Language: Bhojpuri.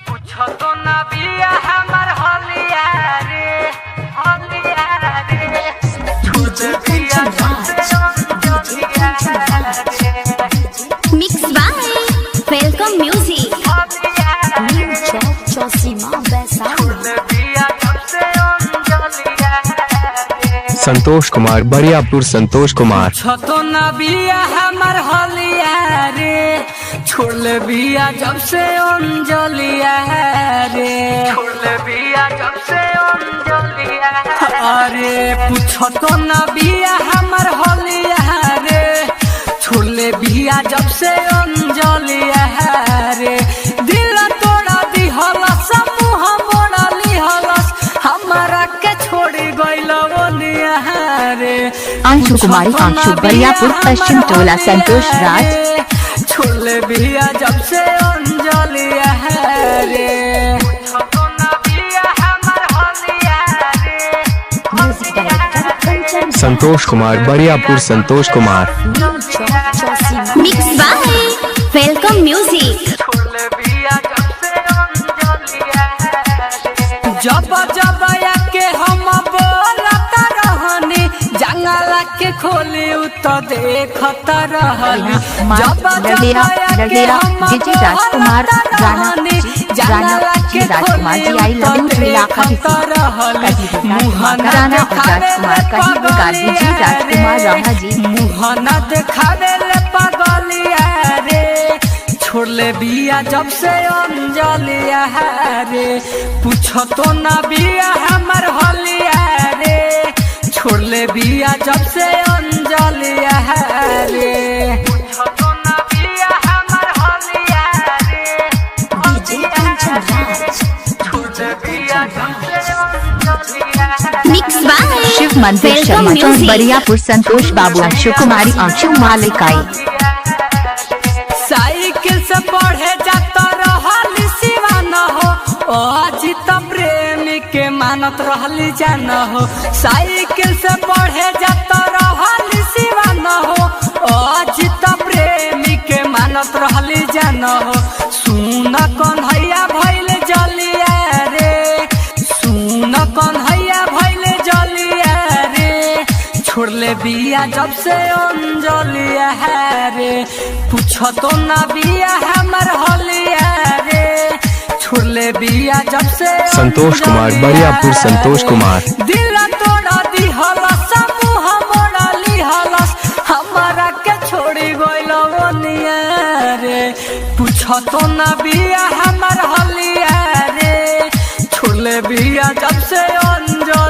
पूछो तो ना बिया हमर हलिया रे छूट बिया Mixed by Welcome Music. New Chosima Besar. Santosh Kumar Bariyapur. Santosh Kumar छतो ना बिया हमर हलिया रे छोड़ बिया जब से अंजलिया रे छोड़ बिया जब से अंजलिया अरे पूछो तो ना बिया हमर हलिया रे छोड़ बिया जब से अंजलिया रे दिल तोड़ा दिहलस मुँह मोड़ा लिहलस हमारा के छोड़ी गइल रे। अंशु कुमारी अंशु बरियापुर पश्चिम टोला। संतोष राज छोले बिया जब से अंजलिया रे music director Santosh Kumar Bariyapur. Santosh Kumar Mixed by Welcome Music. जब जब के हम बोलता रहनी जंगला के खोली तो देखता रहनी जब DJ Rajkumar Rana ji Rajkumar ji I love you इलाका राणा राजकुमार कहीं गाजी जी राजकुमार राणा जी मुहना देखावे ले पगलिया रे छोड़ले बिया जब से अंजलिया रे पूछो तो ना बिया हमर हलिया रे छोड़ले बिया जब से अंजलिया रे पूछो तो ना बिया हमर हलिया रे छोड़ले बिया जब से अंजलिया Mixed by शिव मंदिर Welcome शर्मा Music. बरियापुर। संतोष बाबू अंशु कुमारी अंशु मालिकाई साइकिल से पढ़े जाता रहली सिवान हो अजित प्रेमी के मानत रहली जान हो साइकिल से पढ़े जाता रहली सिवान हो अजित प्रेमी के मानत रहली जान हो सुन कन्हैया भइल जलिया रे सुन कन्हैया भइल जलिया रे छोड़ले बिया जब से अंजलिया रे पूछो तो ना बिया हमर हलिया रे छोड़ले बिया जब से संतोष कुमार बरियापुर। संतोष कुमार दिल तोड़ा दिहलस मुँह मोड़ा लिहलस हमारा के छोड़ी गइल रे पूछो तो ना बिया हमर हलिया रे छोड़ले बिया जब से अंजलिया